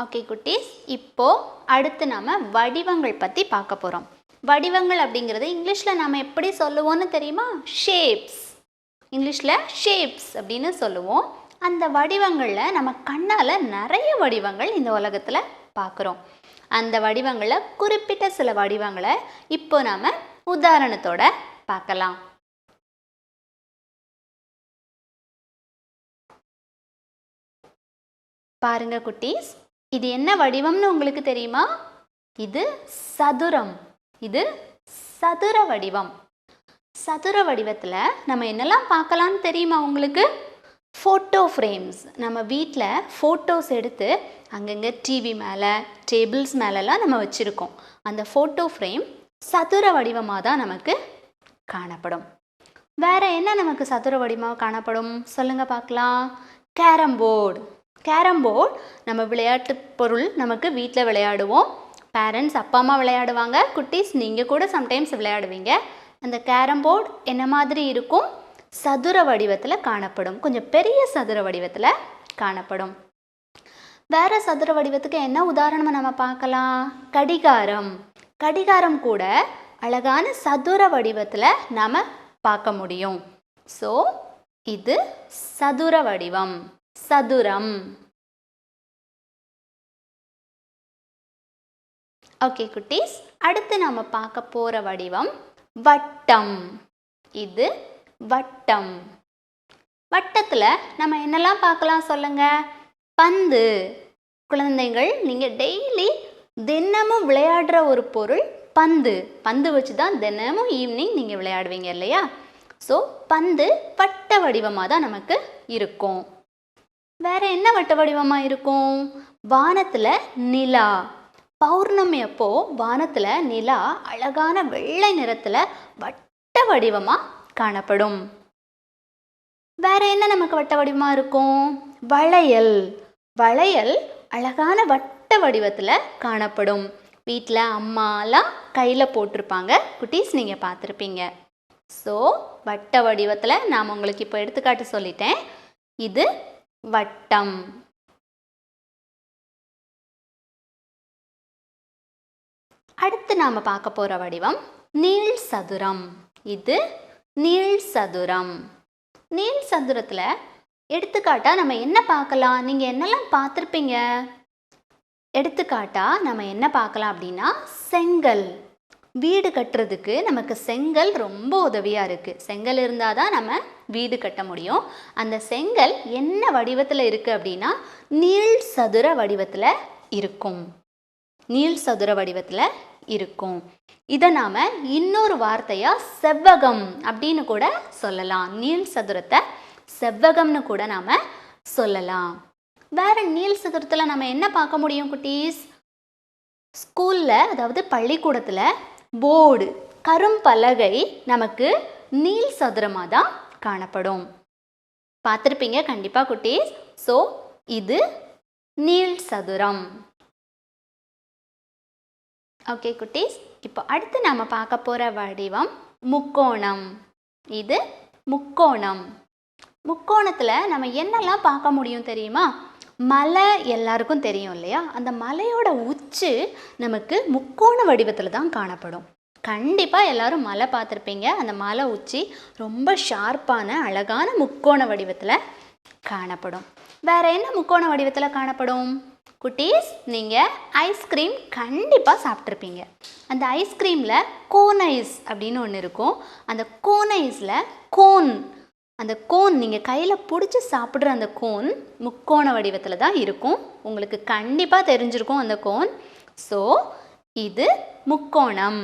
Okay குட்டீஸ், இப்போ அடுத்து நம்ம வடிவங்கள் பற்றி பார்க்க போகிறோம். வடிவங்கள் அப்படிங்கிறது இங்கிலீஷில் நம்ம எப்படி சொல்லுவோம்னு தெரியுமா? ஷேப்ஸ். இங்கிலீஷில் ஷேப்ஸ் அப்படின்னு சொல்லுவோம். அந்த வடிவங்களில் நம்ம கண்ணால் நிறைய வடிவங்கள் இந்த உலகத்தில் பார்க்குறோம். அந்த வடிவங்களில் குறிப்பிட்ட சில வடிவங்களை இப்போ நாம் உதாரணத்தோட பார்க்கலாம். பாருங்க குட்டீஸ், இது என்ன வடிவம்னு உங்களுக்கு தெரியுமா? இது சதுரம். இது சதுர வடிவம். சதுர வடிவத்தில் நம்ம என்னெல்லாம் பார்க்கலான்னு தெரியுமா உங்களுக்கு? Photo frames. நம்ம வீட்டில் ஃபோட்டோஸ் எடுத்து அங்கங்கே டிவி மேலே, டேபிள்ஸ் மேலெலாம் நம்ம வச்சுருக்கோம். அந்த ஃபோட்டோ ஃப்ரேம் சதுர வடிவமாக தான் நமக்கு காணப்படும். வேறு என்ன நமக்கு சதுர வடிவமாக காணப்படும் சொல்லுங்கள் பார்க்கலாம். Carrom board. கேரம் போர்டு நம்ம விளையாட்டு பொருள், நமக்கு வீட்டில் விளையாடுவோம். பேரண்ட்ஸ், அப்பா அம்மா விளையாடுவாங்க. குட்டீஸ், நீங்கள் கூட சம்டைம்ஸ் விளையாடுவீங்க. அந்த கேரம் போர்டு என்ன மாதிரி இருக்கும்? சதுர வடிவத்தில் காணப்படும். கொஞ்சம் பெரிய சதுர வடிவத்தில் காணப்படும். வேறு சதுர வடிவத்துக்கு என்ன உதாரணமாக நம்ம பார்க்கலாம்? கடிகாரம். கடிகாரம் கூட அழகான சதுர வடிவத்தில் நாம் பார்க்க முடியும். ஸோ இது சதுர வடிவம், சதுரம். ஓகே குட்டீஸ், அடுத்து நாம் பார்க்க போகிற வடிவம் வட்டம். இது வட்டம். வட்டத்தில் நம்ம என்னெல்லாம் பார்க்கலாம் சொல்லுங்க? பந்து. குழந்தைகள், நீங்கள் டெய்லி தினமும் விளையாடுற ஒரு பொருள் பந்து. பந்து வச்சு தான் தினமும் ஈவினிங் நீங்கள் விளையாடுவீங்க இல்லையா? ஸோ பந்து வட்ட வடிவமாக தான் நமக்கு இருக்கும். வேறு என்ன வட்ட வடிவமாக இருக்கும்? வானத்தில் நிலா. பௌர்ணமி அப்போ வானத்தில் நிலா அழகான வெள்ளை நிறத்தில் வட்ட வடிவமாக காணப்படும். வேறு என்ன நமக்கு வட்ட வடிவமாக இருக்கும்? வளையல். வளையல் அழகான வட்ட வடிவத்தில் காணப்படும். வீட்டில் அம்மாலாம் கையில் போட்டிருப்பாங்க. குட்டீஸ், நீங்கள் பார்த்துருப்பீங்க. ஸோ வட்ட வடிவத்தில் நான் உங்களுக்கு இப்போ எடுத்துக்காட்டு சொல்லிட்டேன். இது வட்டம். அடுத்து நாம் பார்க்க போகிற வடிவம் நீள் சதுரம். இது நீள் சதுரம். நீள் சதுரத்தில் எடுத்துக்காட்டாக நம்ம என்ன பார்க்கலாம்? நீங்கள் என்னெல்லாம் பார்த்துருப்பீங்க? எடுத்துக்காட்டாக நம்ம என்ன பார்க்கலாம் அப்படின்னா, செங்கல். வீடு கட்டுறதுக்கு நமக்கு செங்கல் ரொம்ப உதவியாக இருக்குது. செங்கல் இருந்தால் தான் நம்ம வீடு கட்ட முடியும். அந்த செங்கல் என்ன வடிவத்தில் இருக்குது அப்படின்னா, நீள் சதுர வடிவத்தில் இருக்கும். நீள் சதுர வடிவத்தில் இருக்கும். இதை நாம் இன்னொரு வார்த்தையாக செவ்வகம் அப்படின்னு கூட சொல்லலாம். நீள் சதுரத்தை செவ்வகம்னு கூட நாம் சொல்லலாம். வேறு நீள் சதுரத்தில் நம்ம என்ன பார்க்க முடியும் குட்டீஸ்? ஸ்கூலில், அதாவது பள்ளிக்கூடத்தில் போர்டு, கரும்பலகை நமக்கு நீள் சதுரமாக தான் காணப்படும். பார்த்துருப்பீங்க கண்டிப்பாக குட்டீஸ். ஸோ இது நீள் சதுரம். ஓகே குட்டீஸ், இப்போ அடுத்து நாம் பார்க்க போகிற வடிவம் முக்கோணம். இது முக்கோணம். முக்கோணத்தில் நம்ம என்னெல்லாம் பார்க்க முடியும் தெரியுமா? மலை எல்லாருக்கும் தெரியும் இல்லையா? அந்த மலையோட உச்சி நமக்கு முக்கோண வடிவத்தில் தான் காணப்படும். கண்டிப்பாக எல்லாரும் மலை பார்த்துருப்பீங்க. அந்த மலை உச்சி ரொம்ப ஷார்ப்பான அழகான முக்கோண வடிவத்தில் காணப்படும். வேறு என்ன முக்கோண வடிவத்தில் காணப்படும்? குட்டீஸ், நீங்கள் ஐஸ்கிரீம் கண்டிப்பாக சாப்பிட்ருப்பீங்க. அந்த ஐஸ்கிரீமில் கோன் ஐஸ் அப்படின்னு ஒன்று இருக்கும். அந்த கோன் ஐஸில் கோன், அந்த கோன் நீங்கள் கையில் பிடிச்சி சாப்பிட்ற அந்த கோன் முக்கோண வடிவத்தில் தான் இருக்கும். உங்களுக்கு கண்டிப்பாக தெரிஞ்சிருக்கும் அந்த கோன். ஸோ இது முக்கோணம்.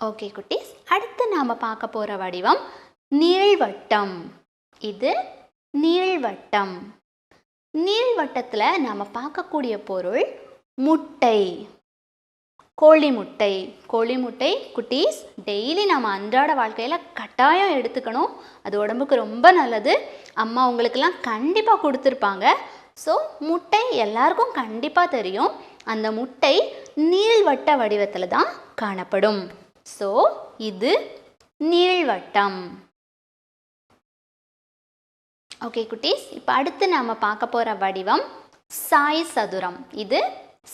ஓகே குட்டீஸ், அடுத்து நாம் பார்க்க போகிற வடிவம் நீள்வட்டம். இது நீள்வட்டம். நீள்வட்டத்தில் நாம் பார்க்கக்கூடிய பொருள் முட்டை, கோழி முட்டை. கோழி முட்டை குட்டீஸ் டெய்லி நம்ம அன்றாட வாழ்க்கையில் கட்டாயம் எடுத்துக்கணும். அது உடம்புக்கு ரொம்ப நல்லது. அம்மா உங்களுக்கெல்லாம் கண்டிப்பாக கொடுத்துருப்பாங்க. ஸோ முட்டை எல்லாருக்கும் கண்டிப்பாக தெரியும். அந்த முட்டை நீள்வட்ட வடிவத்தில் தான் காணப்படும். ஸோ இது நீள்வட்டம். ஓகே குட்டீஸ், இப்போ அடுத்து நாம் பார்க்க போகிற வடிவம் சாய் சதுரம். இது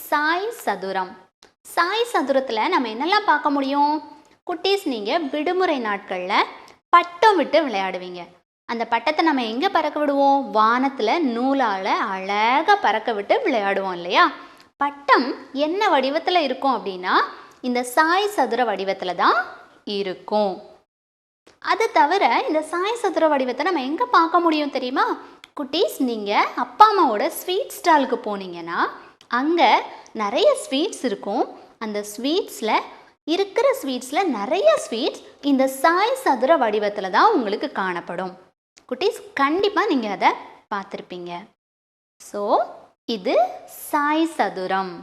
சாய் சதுரம். சாய் சதுரத்தில் நம்ம என்னெல்லாம் பார்க்க முடியும்? குட்டீஸ், நீங்கள் விடுமுறை நாட்களில் பட்டம் விட்டு விளையாடுவீங்க. அந்த பட்டத்தை நம்ம எங்கே பறக்க விடுவோம்? வானத்தில் நூலால் அழகாக பறக்க விட்டு விளையாடுவோம் இல்லையா? பட்டம் என்ன வடிவத்தில் இருக்கும் அப்படின்னா இந்த சாய் சதுர வடிவத்தில் தான் இருக்கும். அது தவிர இந்த சாய் சதுர வடிவத்தை நம்ம எங்கே பார்க்க முடியும் தெரியுமா? குட்டீஸ், நீங்கள் அப்பா அம்மாவோட ஸ்வீட் ஸ்டாலுக்கு போனீங்கன்னா அங்கே நிறைய ஸ்வீட்ஸ் இருக்கும். அந்த ஸ்வீட்ஸில் நிறைய ஸ்வீட்ஸ் இந்த சாய் சதுர வடிவத்தில் தான் உங்களுக்கு காணப்படும். குட்டீஸ், கண்டிப்பாக நீங்கள் அதை பார்த்துருப்பீங்க. ஸோ இது சாய் சதுரம்.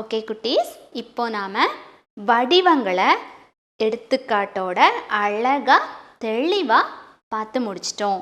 ஓகே குட்டீஸ், இப்போ நாம் வடிவங்களை எடுத்துக்காட்டோட அழகாக தெளிவாக பார்த்து முடிச்சிட்டோம்.